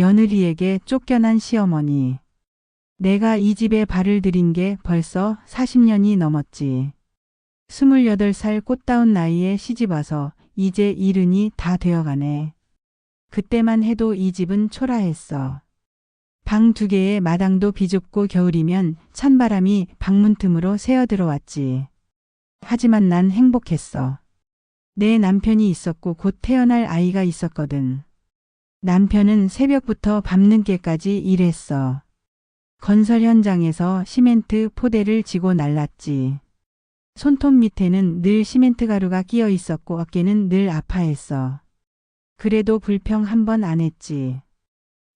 며느리에게 쫓겨난 시어머니. 내가 이 집에 발을 들인 게 벌써 40년이 넘었지. 28살 꽃다운 나이에 시집와서 이제 70이 다 되어가네. 그때만 해도 이 집은 초라했어. 방 2개에 마당도 비좁고 겨울이면 찬바람이 방문 틈으로 새어 들어왔지. 하지만 난 행복했어. 내 남편이 있었고 곧 태어날 아이가 있었거든. 남편은 새벽부터 밤늦게까지 일했어. 건설 현장에서 시멘트 포대를 지고 날랐지. 손톱 밑에는 늘 시멘트 가루가 끼어 있었고 어깨는 늘 아파했어. 그래도 불평 한 번 안 했지.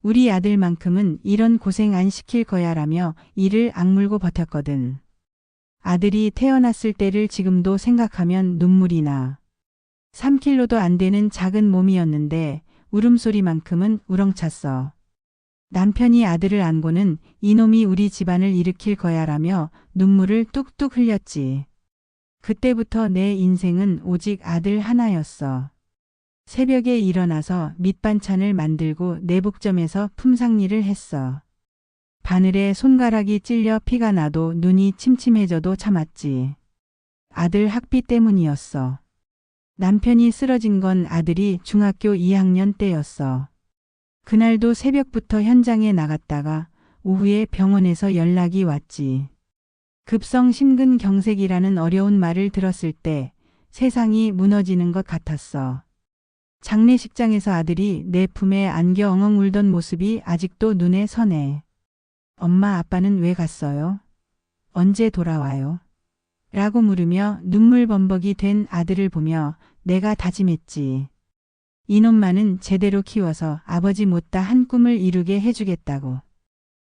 우리 아들만큼은 이런 고생 안 시킬 거야라며 이를 악물고 버텼거든. 아들이 태어났을 때를 지금도 생각하면 눈물이 나. 3kg도 안 되는 작은 몸이었는데 울음소리만큼은 우렁찼어. 남편이 아들을 안고는 이놈이 우리 집안을 일으킬 거야라며 눈물을 뚝뚝 흘렸지. 그때부터 내 인생은 오직 아들 하나였어. 새벽에 일어나서 밑반찬을 만들고 내복점에서 품상일을 했어. 바늘에 손가락이 찔려 피가 나도 눈이 침침해져도 참았지. 아들 학비 때문이었어. 남편이 쓰러진 건 아들이 중학교 2학년 때였어. 그날도 새벽부터 현장에 나갔다가 오후에 병원에서 연락이 왔지. 급성 심근경색이라는 어려운 말을 들었을 때 세상이 무너지는 것 같았어. 장례식장에서 아들이 내 품에 안겨 엉엉 울던 모습이 아직도 눈에 서네. 엄마 아빠는 왜 갔어요? 언제 돌아와요? 라고 물으며 눈물 범벅이 된 아들을 보며 내가 다짐했지. 이놈만은 제대로 키워서 아버지 못다 한 꿈을 이루게 해주겠다고.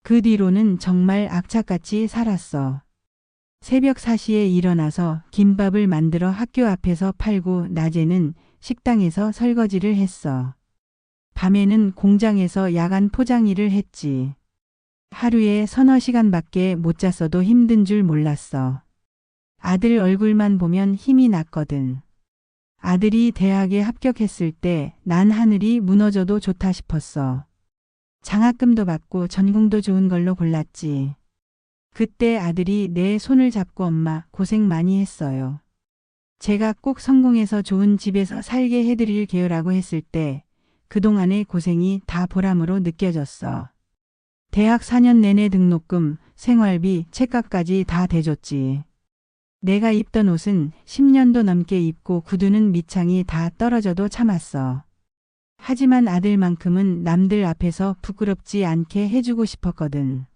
그 뒤로는 정말 악착같이 살았어. 새벽 4시에 일어나서 김밥을 만들어 학교 앞에서 팔고 낮에는 식당에서 설거지를 했어. 밤에는 공장에서 야간 포장 일을 했지. 하루에 서너 시간밖에 못 잤어도 힘든 줄 몰랐어. 아들 얼굴만 보면 힘이 났거든. 아들이 대학에 합격했을 때 난 하늘이 무너져도 좋다 싶었어. 장학금도 받고 전공도 좋은 걸로 골랐지. 그때 아들이 내 손을 잡고 엄마 고생 많이 했어요. 제가 꼭 성공해서 좋은 집에서 살게 해드릴 게요라고 했을 때 그동안의 고생이 다 보람으로 느껴졌어. 대학 4년 내내 등록금, 생활비, 책값까지 다 대줬지. 내가 입던 옷은 10년도 넘게 입고 구두는 밑창이 다 떨어져도 참았어. 하지만 아들만큼은 남들 앞에서 부끄럽지 않게 해주고 싶었거든.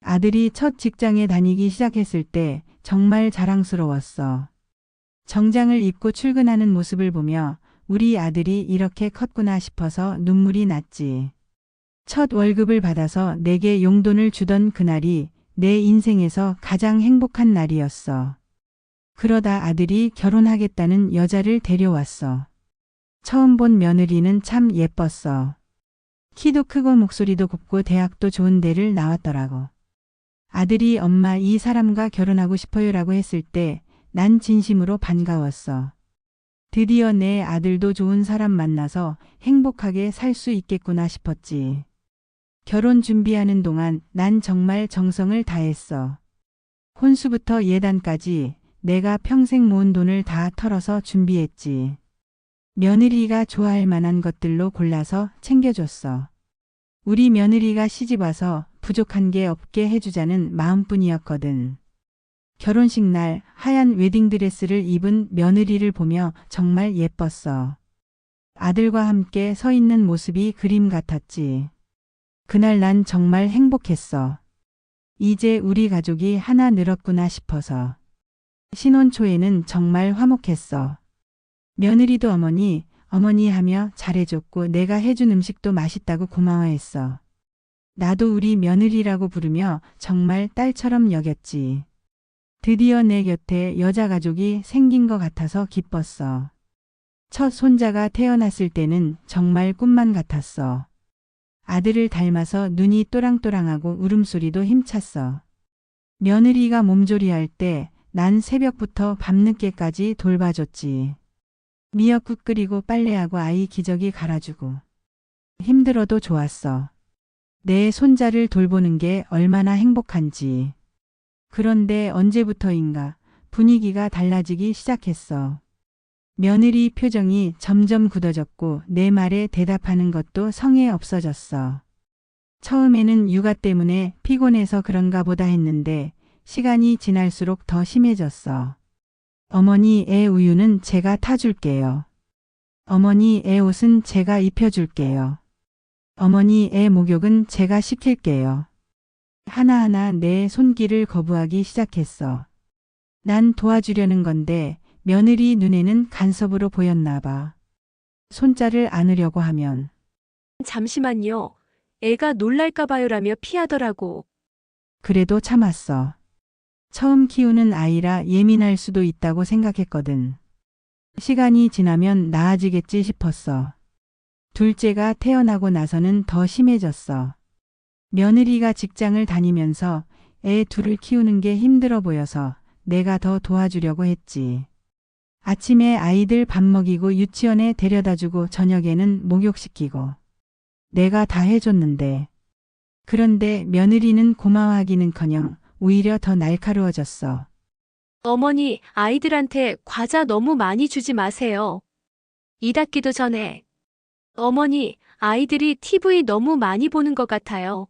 아들이 첫 직장에 다니기 시작했을 때 정말 자랑스러웠어. 정장을 입고 출근하는 모습을 보며 우리 아들이 이렇게 컸구나 싶어서 눈물이 났지. 첫 월급을 받아서 내게 용돈을 주던 그날이 내 인생에서 가장 행복한 날이었어. 그러다 아들이 결혼하겠다는 여자를 데려왔어. 처음 본 며느리는 참 예뻤어. 키도 크고 목소리도 곱고 대학도 좋은 데를 나왔더라고. 아들이 엄마 이 사람과 결혼하고 싶어요라고 했을 때 난 진심으로 반가웠어. 드디어 내 아들도 좋은 사람 만나서 행복하게 살 수 있겠구나 싶었지. 결혼 준비하는 동안 난 정말 정성을 다했어. 혼수부터 예단까지 내가 평생 모은 돈을 다 털어서 준비했지. 며느리가 좋아할 만한 것들로 골라서 챙겨줬어. 우리 며느리가 시집와서 부족한 게 없게 해주자는 마음뿐이었거든. 결혼식 날 하얀 웨딩드레스를 입은 며느리를 보며 정말 예뻤어. 아들과 함께 서 있는 모습이 그림 같았지. 그날 난 정말 행복했어. 이제 우리 가족이 하나 늘었구나 싶어서. 신혼 초에는 정말 화목했어. 며느리도 어머니, 어머니 하며 잘해줬고 내가 해준 음식도 맛있다고 고마워했어. 나도 우리 며느리라고 부르며 정말 딸처럼 여겼지. 드디어 내 곁에 여자 가족이 생긴 것 같아서 기뻤어. 첫 손자가 태어났을 때는 정말 꿈만 같았어. 아들을 닮아서 눈이 또랑또랑하고 울음소리도 힘찼어. 며느리가 몸조리할 때 난 새벽부터 밤늦게까지 돌봐줬지. 미역국 끓이고 빨래하고 아이 기저귀 갈아주고. 힘들어도 좋았어. 내 손자를 돌보는 게 얼마나 행복한지. 그런데 언제부터인가 분위기가 달라지기 시작했어. 며느리 표정이 점점 굳어졌고 내 말에 대답하는 것도 성에 없어졌어. 처음에는 육아 때문에 피곤해서 그런가 보다 했는데 시간이 지날수록 더 심해졌어. 어머니, 애 우유는 제가 타줄게요. 어머니, 애 옷은 제가 입혀줄게요. 어머니, 애 목욕은 제가 시킬게요. 하나하나 내 손길을 거부하기 시작했어. 난 도와주려는 건데 며느리 눈에는 간섭으로 보였나 봐. 손자를 안으려고 하면 잠시만요. 애가 놀랄까 봐요라며 피하더라고. 그래도 참았어. 처음 키우는 아이라 예민할 수도 있다고 생각했거든. 시간이 지나면 나아지겠지 싶었어. 둘째가 태어나고 나서는 더 심해졌어. 며느리가 직장을 다니면서 애 둘을 키우는 게 힘들어 보여서 내가 더 도와주려고 했지. 아침에 아이들 밥 먹이고 유치원에 데려다주고 저녁에는 목욕시키고. 내가 다 해줬는데. 그런데 며느리는 고마워하기는커녕 오히려 더 날카로워졌어. 어머니, 아이들한테 과자 너무 많이 주지 마세요. 이 닫기도 전에. 어머니, 아이들이 TV 너무 많이 보는 것 같아요.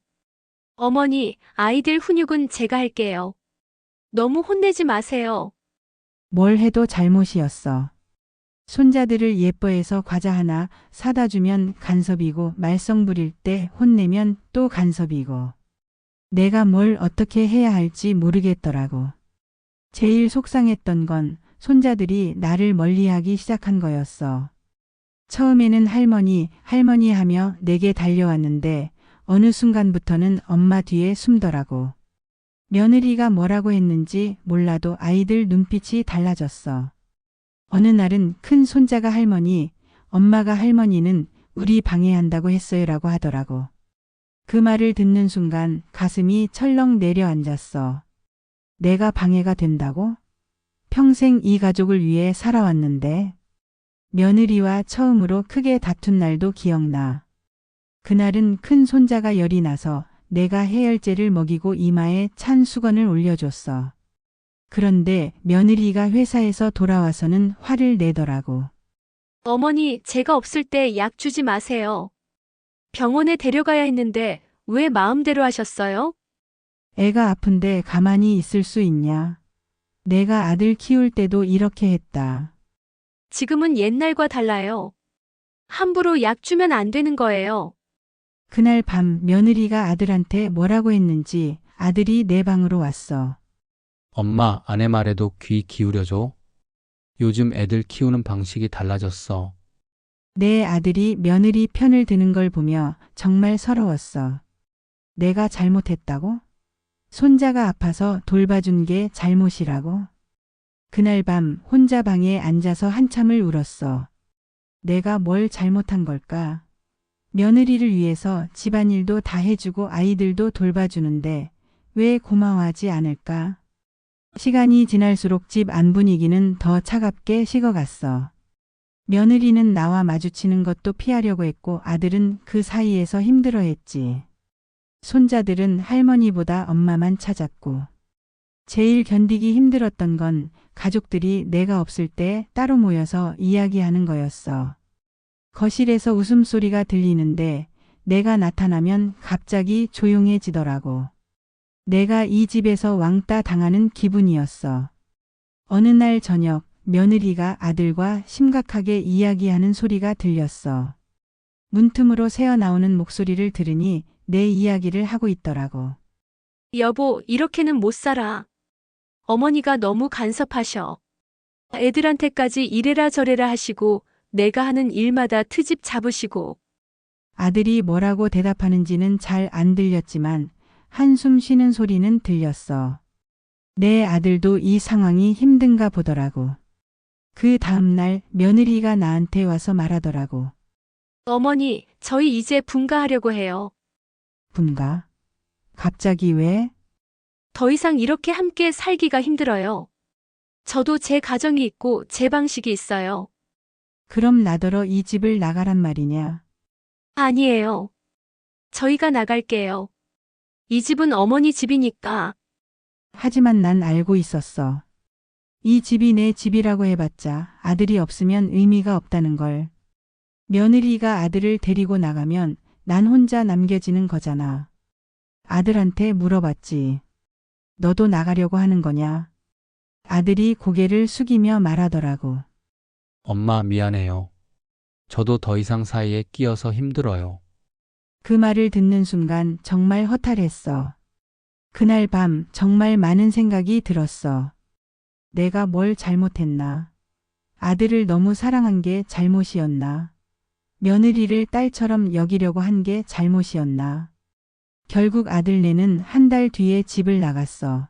어머니, 아이들 훈육은 제가 할게요. 너무 혼내지 마세요. 뭘 해도 잘못이었어. 손자들을 예뻐해서 과자 하나 사다 주면 간섭이고 말썽 부릴 때 혼내면 또 간섭이고. 내가 뭘 어떻게 해야 할지 모르겠더라고. 제일 속상했던 건 손자들이 나를 멀리하기 시작한 거였어. 처음에는 할머니, 할머니 하며 내게 달려왔는데 어느 순간부터는 엄마 뒤에 숨더라고. 며느리가 뭐라고 했는지 몰라도 아이들 눈빛이 달라졌어. 어느 날은 큰 손자가 할머니, 엄마가 할머니는 우리 방해한다고 했어요라고 하더라고. 그 말을 듣는 순간 가슴이 철렁 내려앉았어. 내가 방해가 된다고? 평생 이 가족을 위해 살아왔는데. 며느리와 처음으로 크게 다툰 날도 기억나. 그날은 큰 손자가 열이 나서 내가 해열제를 먹이고 이마에 찬 수건을 올려줬어. 그런데 며느리가 회사에서 돌아와서는 화를 내더라고. 어머니, 제가 없을 때 약 주지 마세요. 병원에 데려가야 했는데 왜 마음대로 하셨어요? 애가 아픈데 가만히 있을 수 있냐? 내가 아들 키울 때도 이렇게 했다. 지금은 옛날과 달라요. 함부로 약 주면 안 되는 거예요. 그날 밤 며느리가 아들한테 뭐라고 했는지 아들이 내 방으로 왔어. 엄마, 아내 말에도 귀 기울여줘. 요즘 애들 키우는 방식이 달라졌어. 내 아들이 며느리 편을 드는 걸 보며 정말 서러웠어. 내가 잘못했다고? 손자가 아파서 돌봐준 게 잘못이라고? 그날 밤 혼자 방에 앉아서 한참을 울었어. 내가 뭘 잘못한 걸까? 며느리를 위해서 집안일도 다 해주고 아이들도 돌봐주는데 왜 고마워하지 않을까? 시간이 지날수록 집 안 분위기는 더 차갑게 식어갔어. 며느리는 나와 마주치는 것도 피하려고 했고 아들은 그 사이에서 힘들어했지. 손자들은 할머니보다 엄마만 찾았고. 제일 견디기 힘들었던 건 가족들이 내가 없을 때 따로 모여서 이야기하는 거였어. 거실에서 웃음소리가 들리는데 내가 나타나면 갑자기 조용해지더라고. 내가 이 집에서 왕따 당하는 기분이었어. 어느 날 저녁 며느리가 아들과 심각하게 이야기하는 소리가 들렸어. 문틈으로 새어나오는 목소리를 들으니 내 이야기를 하고 있더라고. 여보, 이렇게는 못 살아. 어머니가 너무 간섭하셔. 애들한테까지 이래라 저래라 하시고 내가 하는 일마다 트집 잡으시고. 아들이 뭐라고 대답하는지는 잘 안 들렸지만 한숨 쉬는 소리는 들렸어. 내 아들도 이 상황이 힘든가 보더라고. 그 다음날 며느리가 나한테 와서 말하더라고. 어머니, 저희 이제 분가하려고 해요. 분가? 갑자기 왜? 더 이상 이렇게 함께 살기가 힘들어요. 저도 제 가정이 있고 제 방식이 있어요. 그럼 나더러 이 집을 나가란 말이냐? 아니에요. 저희가 나갈게요. 이 집은 어머니 집이니까. 하지만 난 알고 있었어. 이 집이 내 집이라고 해봤자 아들이 없으면 의미가 없다는 걸. 며느리가 아들을 데리고 나가면 난 혼자 남겨지는 거잖아. 아들한테 물어봤지. 너도 나가려고 하는 거냐? 아들이 고개를 숙이며 말하더라고. 엄마 미안해요. 저도 더 이상 사이에 끼어서 힘들어요. 그 말을 듣는 순간 정말 허탈했어. 그날 밤 정말 많은 생각이 들었어. 내가 뭘 잘못했나? 아들을 너무 사랑한 게 잘못이었나? 며느리를 딸처럼 여기려고 한 게 잘못이었나? 결국 아들네는 한 달 뒤에 집을 나갔어.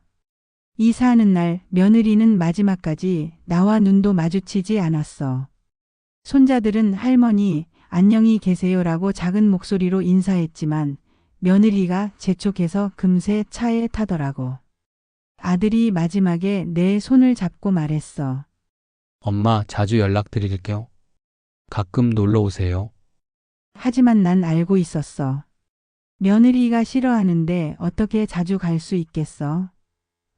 이사하는 날 며느리는 마지막까지 나와 눈도 마주치지 않았어. 손자들은 할머니, 안녕히 계세요라고 작은 목소리로 인사했지만 며느리가 재촉해서 금세 차에 타더라고. 아들이 마지막에 내 손을 잡고 말했어. 엄마 자주 연락드릴게요. 가끔 놀러 오세요. 하지만 난 알고 있었어. 며느리가 싫어하는데 어떻게 자주 갈 수 있겠어?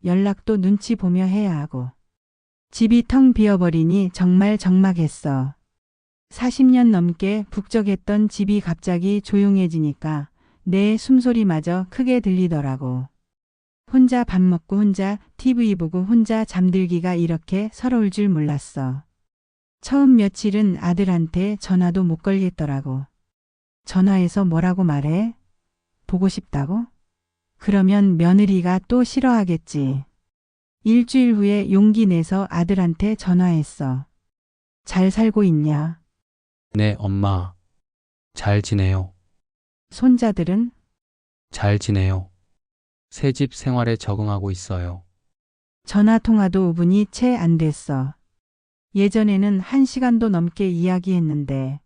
연락도 눈치 보며 해야 하고. 집이 텅 비어버리니 정말 적막했어. 40년 넘게 북적했던 집이 갑자기 조용해지니까 내 숨소리마저 크게 들리더라고. 혼자 밥 먹고 혼자 TV 보고 혼자 잠들기가 이렇게 서러울 줄 몰랐어. 처음 며칠은 아들한테 전화도 못 걸겠더라고. 전화해서 뭐라고 말해? 보고 싶다고? 그러면 며느리가 또 싫어하겠지. 일주일 후에 용기 내서 아들한테 전화했어. 잘 살고 있냐? 네, 엄마. 잘 지내요. 손자들은? 잘 지내요. 새 집 생활에 적응하고 있어요. 전화 통화도 5분이 채 안 됐어. 예전에는 1시간도 넘게 이야기했는데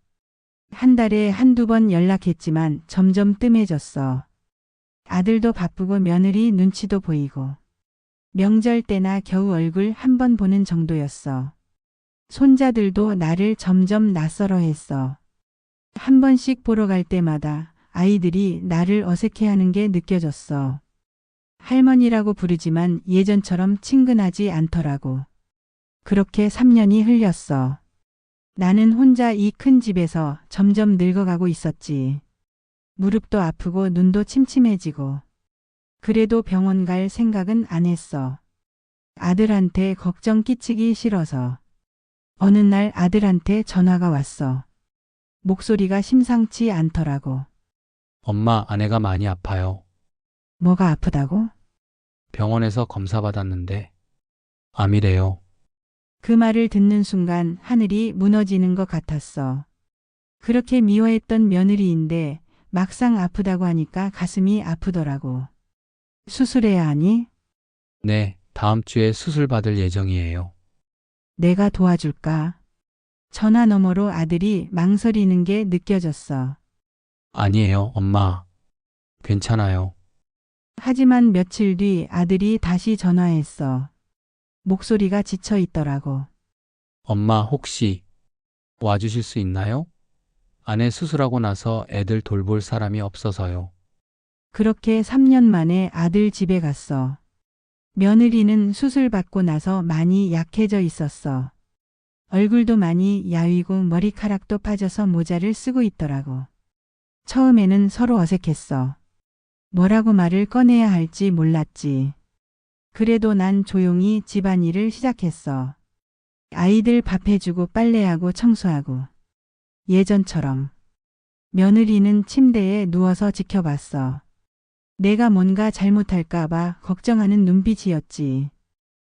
한 달에 한두 번 연락했지만 점점 뜸해졌어. 아들도 바쁘고 며느리 눈치도 보이고 명절 때나 겨우 얼굴 한 번 보는 정도였어. 손자들도 나를 점점 낯설어했어. 한 번씩 보러 갈 때마다 아이들이 나를 어색해하는 게 느껴졌어. 할머니라고 부르지만 예전처럼 친근하지 않더라고. 그렇게 3년이 흘렸어. 나는 혼자 이 큰 집에서 점점 늙어가고 있었지. 무릎도 아프고 눈도 침침해지고. 그래도 병원 갈 생각은 안 했어. 아들한테 걱정 끼치기 싫어서. 어느 날 아들한테 전화가 왔어. 목소리가 심상치 않더라고. 엄마 아내가 많이 아파요. 뭐가 아프다고? 병원에서 검사 받았는데 암이래요. 그 말을 듣는 순간 하늘이 무너지는 것 같았어. 그렇게 미워했던 며느리인데 막상 아프다고 하니까 가슴이 아프더라고. 수술해야 하니? 네, 다음 주에 수술 받을 예정이에요. 내가 도와줄까? 전화 너머로 아들이 망설이는 게 느껴졌어. 아니에요, 엄마. 괜찮아요. 하지만 며칠 뒤 아들이 다시 전화했어. 목소리가 지쳐 있더라고. 엄마 혹시 와주실 수 있나요? 아내 수술하고 나서 애들 돌볼 사람이 없어서요. 그렇게 3년 만에 아들 집에 갔어. 며느리는 수술 받고 나서 많이 약해져 있었어. 얼굴도 많이 야위고 머리카락도 빠져서 모자를 쓰고 있더라고. 처음에는 서로 어색했어. 뭐라고 말을 꺼내야 할지 몰랐지. 그래도 난 조용히 집안일을 시작했어. 아이들 밥 해주고 빨래하고 청소하고. 예전처럼. 며느리는 침대에 누워서 지켜봤어. 내가 뭔가 잘못할까봐 걱정하는 눈빛이었지.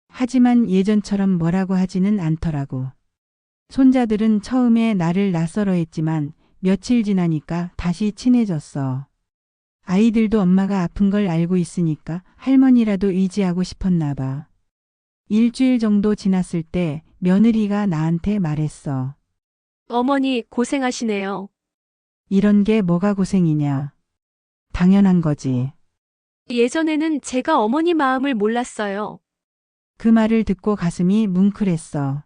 하지만 예전처럼 뭐라고 하지는 않더라고. 손자들은 처음에 나를 낯설어했지만 며칠 지나니까 다시 친해졌어. 아이들도 엄마가 아픈 걸 알고 있으니까 할머니라도 의지하고 싶었나 봐. 일주일 정도 지났을 때 며느리가 나한테 말했어. 어머니 고생하시네요. 이런 게 뭐가 고생이냐. 당연한 거지. 예전에는 제가 어머니 마음을 몰랐어요. 그 말을 듣고 가슴이 뭉클했어.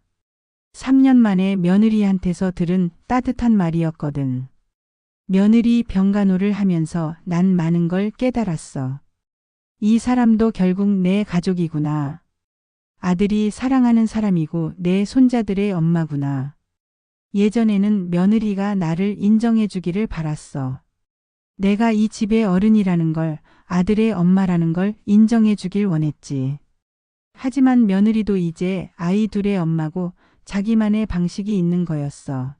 3년 만에 며느리한테서 들은 따뜻한 말이었거든. 며느리 병간호를 하면서 난 많은 걸 깨달았어. 이 사람도 결국 내 가족이구나. 아들이 사랑하는 사람이고 내 손자들의 엄마구나. 예전에는 며느리가 나를 인정해 주기를 바랐어. 내가 이 집의 어른이라는 걸, 아들의 엄마라는 걸 인정해 주길 원했지. 하지만 며느리도 이제 아이 둘의 엄마고 자기만의 방식이 있는 거였어.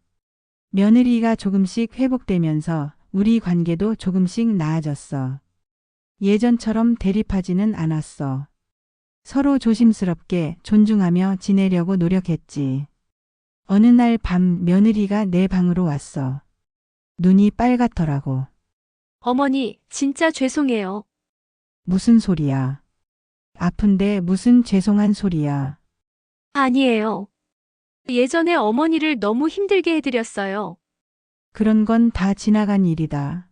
며느리가 조금씩 회복되면서 우리 관계도 조금씩 나아졌어. 예전처럼 대립하지는 않았어. 서로 조심스럽게 존중하며 지내려고 노력했지. 어느 날 밤 며느리가 내 방으로 왔어. 눈이 빨갛더라고. 어머니, 진짜 죄송해요. 무슨 소리야? 아픈데 무슨 죄송한 소리야? 아니에요. 예전에 어머니를 너무 힘들게 해드렸어요. 그런 건 다 지나간 일이다.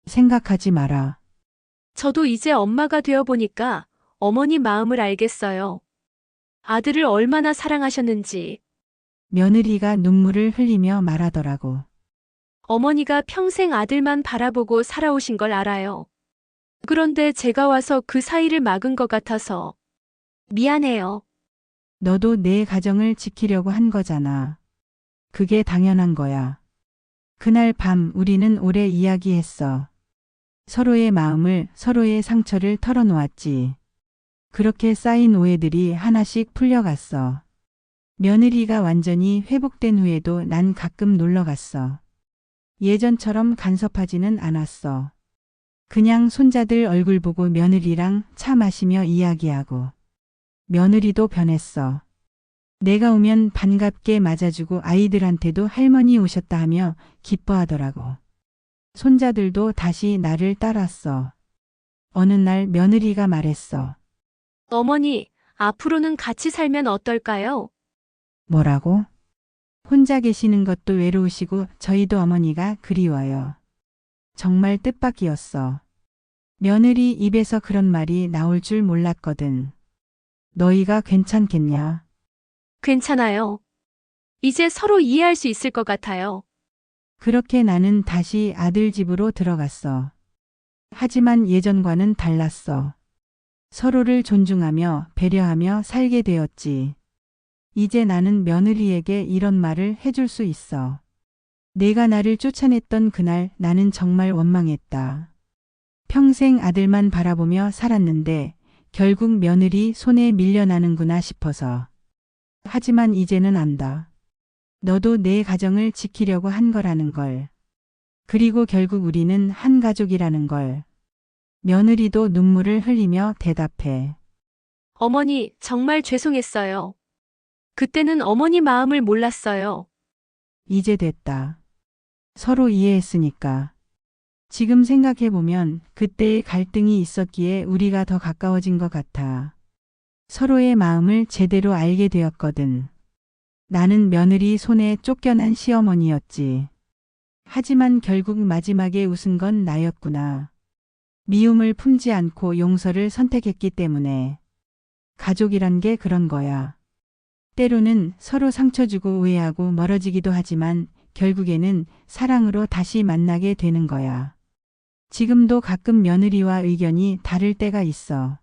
생각하지 마라. 저도 이제 엄마가 되어보니까 어머니 마음을 알겠어요. 아들을 얼마나 사랑하셨는지. 며느리가 눈물을 흘리며 말하더라고. 어머니가 평생 아들만 바라보고 살아오신 걸 알아요. 그런데 제가 와서 그 사이를 막은 것 같아서 미안해요. 너도 내 가정을 지키려고 한 거잖아. 그게 당연한 거야. 그날 밤 우리는 오래 이야기했어. 서로의 마음을, 서로의 상처를 털어놓았지. 그렇게 쌓인 오해들이 하나씩 풀려갔어. 며느리가 완전히 회복된 후에도 난 가끔 놀러 갔어. 예전처럼 간섭하지는 않았어. 그냥 손자들 얼굴 보고 며느리랑 차 마시며 이야기하고. 며느리도 변했어. 내가 오면 반갑게 맞아주고 아이들한테도 할머니 오셨다 하며 기뻐하더라고. 손자들도 다시 나를 따랐어. 어느 날 며느리가 말했어. 어머니, 앞으로는 같이 살면 어떨까요? 뭐라고? 혼자 계시는 것도 외로우시고 저희도 어머니가 그리워요. 정말 뜻밖이었어. 며느리 입에서 그런 말이 나올 줄 몰랐거든. 너희가 괜찮겠냐? 괜찮아요. 이제 서로 이해할 수 있을 것 같아요. 그렇게 나는 다시 아들 집으로 들어갔어. 하지만 예전과는 달랐어. 서로를 존중하며 배려하며 살게 되었지. 이제 나는 며느리에게 이런 말을 해줄 수 있어. 내가 나를 쫓아냈던 그날 나는 정말 원망했다. 평생 아들만 바라보며 살았는데 결국 며느리 손에 밀려나는구나 싶어서. 하지만 이제는 안다. 너도 내 가정을 지키려고 한 거라는 걸. 그리고 결국 우리는 한 가족이라는 걸. 며느리도 눈물을 흘리며 대답해. 어머니, 정말 죄송했어요. 그때는 어머니 마음을 몰랐어요. 이제 됐다. 서로 이해했으니까. 지금 생각해보면 그때의 갈등이 있었기에 우리가 더 가까워진 것 같아. 서로의 마음을 제대로 알게 되었거든. 나는 며느리 손에 쫓겨난 시어머니였지. 하지만 결국 마지막에 웃은 건 나였구나. 미움을 품지 않고 용서를 선택했기 때문에. 가족이란 게 그런 거야. 때로는 서로 상처 주고 오해하고 멀어지기도 하지만 결국에는 사랑으로 다시 만나게 되는 거야. 지금도 가끔 며느리와 의견이 다를 때가 있어.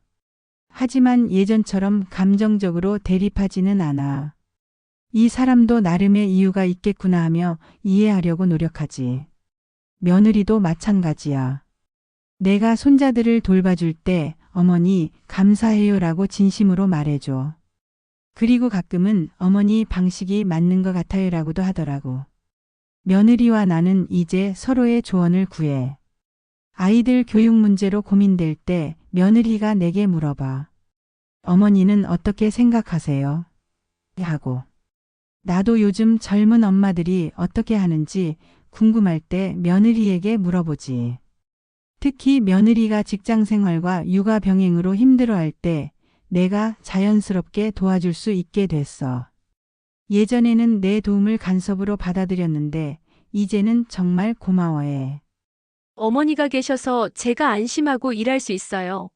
하지만 예전처럼 감정적으로 대립하지는 않아. 이 사람도 나름의 이유가 있겠구나 하며 이해하려고 노력하지. 며느리도 마찬가지야. 내가 손자들을 돌봐줄 때 어머니 감사해요라고 진심으로 말해줘. 그리고 가끔은 어머니 방식이 맞는 것 같아요라고도 하더라고. 며느리와 나는 이제 서로의 조언을 구해. 아이들 교육 문제로 고민될 때 며느리가 내게 물어봐. 어머니는 어떻게 생각하세요? 하고. 나도 요즘 젊은 엄마들이 어떻게 하는지 궁금할 때 며느리에게 물어보지. 특히 며느리가 직장 생활과 육아 병행으로 힘들어할 때 내가 자연스럽게 도와줄 수 있게 됐어. 예전에는 내 도움을 간섭으로 받아들였는데 이제는 정말 고마워해. 어머니가 계셔서 제가 안심하고 일할 수 있어요.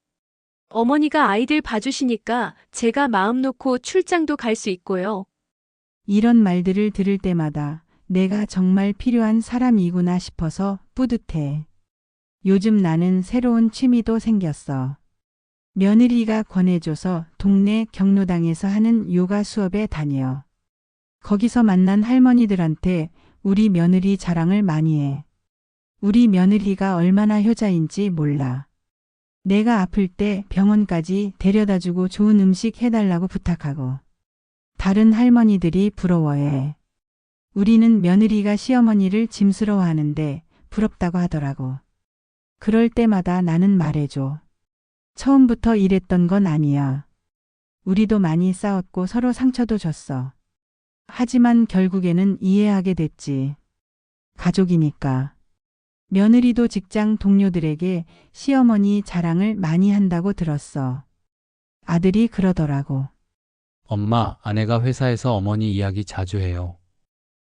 어머니가 아이들 봐주시니까 제가 마음 놓고 출장도 갈 수 있고요. 이런 말들을 들을 때마다 내가 정말 필요한 사람이구나 싶어서 뿌듯해. 요즘 나는 새로운 취미도 생겼어. 며느리가 권해줘서 동네 경로당에서 하는 요가 수업에 다녀. 거기서 만난 할머니들한테 우리 며느리 자랑을 많이 해. 우리 며느리가 얼마나 효자인지 몰라. 내가 아플 때 병원까지 데려다주고 좋은 음식 해달라고 부탁하고. 다른 할머니들이 부러워해. 우리는 며느리가 시어머니를 짐스러워하는데 부럽다고 하더라고. 그럴 때마다 나는 말해줘. 처음부터 이랬던 건 아니야. 우리도 많이 싸웠고 서로 상처도 줬어. 하지만 결국에는 이해하게 됐지. 가족이니까. 며느리도 직장 동료들에게 시어머니 자랑을 많이 한다고 들었어. 아들이 그러더라고. 엄마, 아내가 회사에서 어머니 이야기 자주 해요.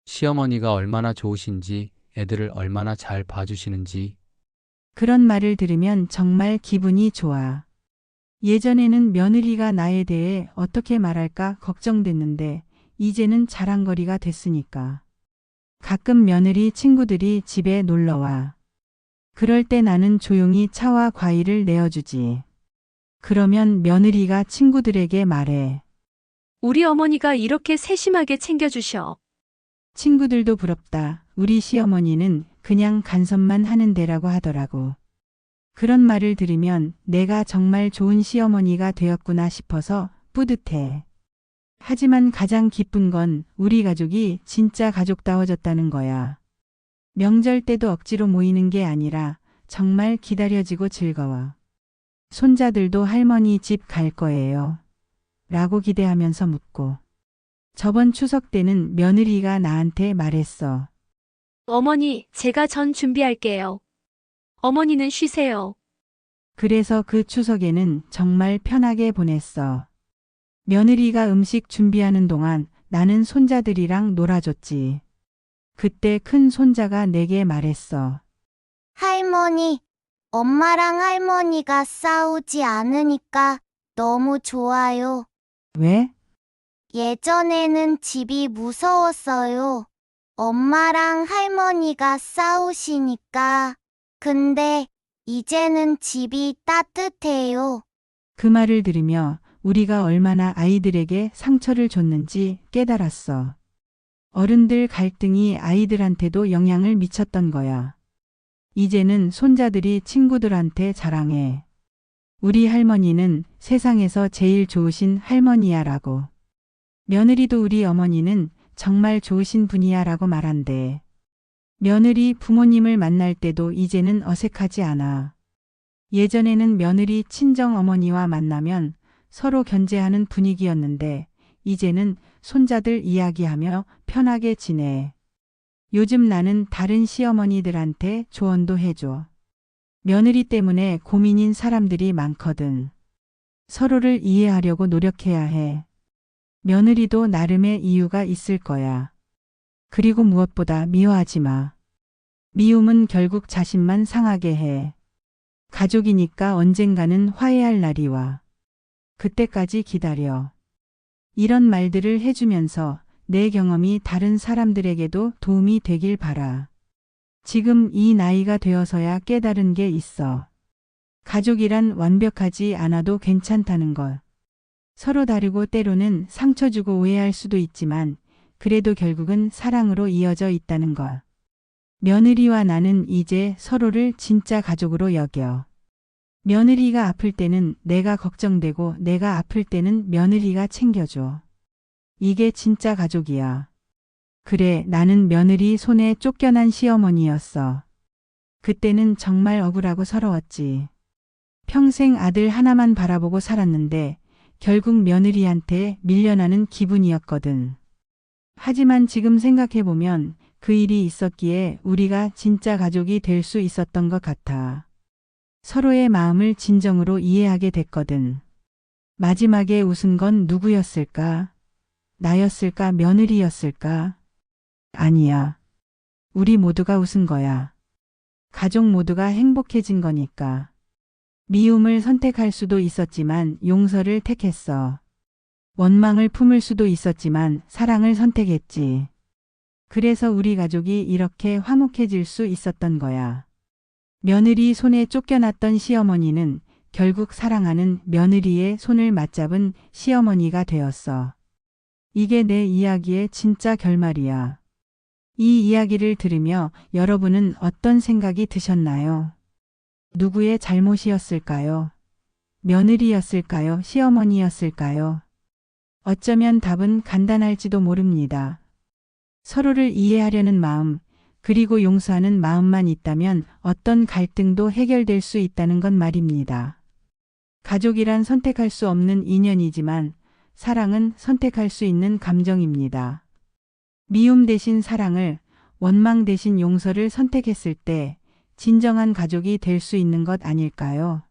시어머니가 얼마나 좋으신지, 애들을 얼마나 잘 봐주시는지. 그런 말을 들으면 정말 기분이 좋아. 예전에는 며느리가 나에 대해 어떻게 말할까 걱정됐는데 이제는 자랑거리가 됐으니까. 가끔 며느리 친구들이 집에 놀러와. 그럴 때 나는 조용히 차와 과일을 내어주지. 그러면 며느리가 친구들에게 말해. 우리 어머니가 이렇게 세심하게 챙겨주셔. 친구들도 부럽다. 우리 시어머니는 그냥 간섭만 하는 데라고 하더라고. 그런 말을 들으면 내가 정말 좋은 시어머니가 되었구나 싶어서 뿌듯해. 하지만 가장 기쁜 건 우리 가족이 진짜 가족다워졌다는 거야. 명절 때도 억지로 모이는 게 아니라 정말 기다려지고 즐거워. 손자들도 할머니 집 갈 거예요. 라고 기대하면서 묻고. 저번 추석 때는 며느리가 나한테 말했어. 어머니, 제가 전 준비할게요. 어머니는 쉬세요. 그래서 그 추석에는 정말 편하게 보냈어. 며느리가 음식 준비하는 동안 나는 손자들이랑 놀아줬지. 그때 큰 손자가 내게 말했어. 할머니, 엄마랑 할머니가 싸우지 않으니까 너무 좋아요. 왜? 예전에는 집이 무서웠어요. 엄마랑 할머니가 싸우시니까. 근데 이제는 집이 따뜻해요. 그 말을 들으며 우리가 얼마나 아이들에게 상처를 줬는지 깨달았어. 어른들 갈등이 아이들한테도 영향을 미쳤던 거야. 이제는 손자들이 친구들한테 자랑해. 우리 할머니는 세상에서 제일 좋으신 할머니야 라고. 며느리도 우리 어머니는 정말 좋으신 분이야 라고 말한대. 며느리 부모님을 만날 때도 이제는 어색하지 않아. 예전에는 며느리 친정 어머니와 만나면 서로 견제하는 분위기였는데 이제는 손자들 이야기하며 편하게 지내. 요즘 나는 다른 시어머니들한테 조언도 해줘. 며느리 때문에 고민인 사람들이 많거든. 서로를 이해하려고 노력해야 해. 며느리도 나름의 이유가 있을 거야. 그리고 무엇보다 미워하지 마. 미움은 결국 자신만 상하게 해. 가족이니까 언젠가는 화해할 날이 와. 그때까지 기다려. 이런 말들을 해주면서 내 경험이 다른 사람들에게도 도움이 되길 바라. 지금 이 나이가 되어서야 깨달은 게 있어. 가족이란 완벽하지 않아도 괜찮다는 것. 서로 다르고 때로는 상처 주고 오해할 수도 있지만 그래도 결국은 사랑으로 이어져 있다는 것. 며느리와 나는 이제 서로를 진짜 가족으로 여겨. 며느리가 아플 때는 내가 걱정되고 내가 아플 때는 며느리가 챙겨줘. 이게 진짜 가족이야. 그래, 나는 며느리 손에 쫓겨난 시어머니였어. 그때는 정말 억울하고 서러웠지. 평생 아들 하나만 바라보고 살았는데 결국 며느리한테 밀려나는 기분이었거든. 하지만 지금 생각해보면 그 일이 있었기에 우리가 진짜 가족이 될 수 있었던 것 같아. 서로의 마음을 진정으로 이해하게 됐거든. 마지막에 웃은 건 누구였을까? 나였을까? 며느리였을까? 아니야. 우리 모두가 웃은 거야. 가족 모두가 행복해진 거니까. 미움을 선택할 수도 있었지만 용서를 택했어. 원망을 품을 수도 있었지만 사랑을 선택했지. 그래서 우리 가족이 이렇게 화목해질 수 있었던 거야. 며느리 손에 쫓겨났던 시어머니는 결국 사랑하는 며느리의 손을 맞잡은 시어머니가 되었어. 이게 내 이야기의 진짜 결말이야. 이 이야기를 들으며 여러분은 어떤 생각이 드셨나요? 누구의 잘못이었을까요? 며느리였을까요? 시어머니였을까요? 어쩌면 답은 간단할지도 모릅니다. 서로를 이해하려는 마음, 그리고 용서하는 마음만 있다면 어떤 갈등도 해결될 수 있다는 건 말입니다. 가족이란 선택할 수 없는 인연이지만 사랑은 선택할 수 있는 감정입니다. 미움 대신 사랑을, 원망 대신 용서를 선택했을 때 진정한 가족이 될 수 있는 것 아닐까요?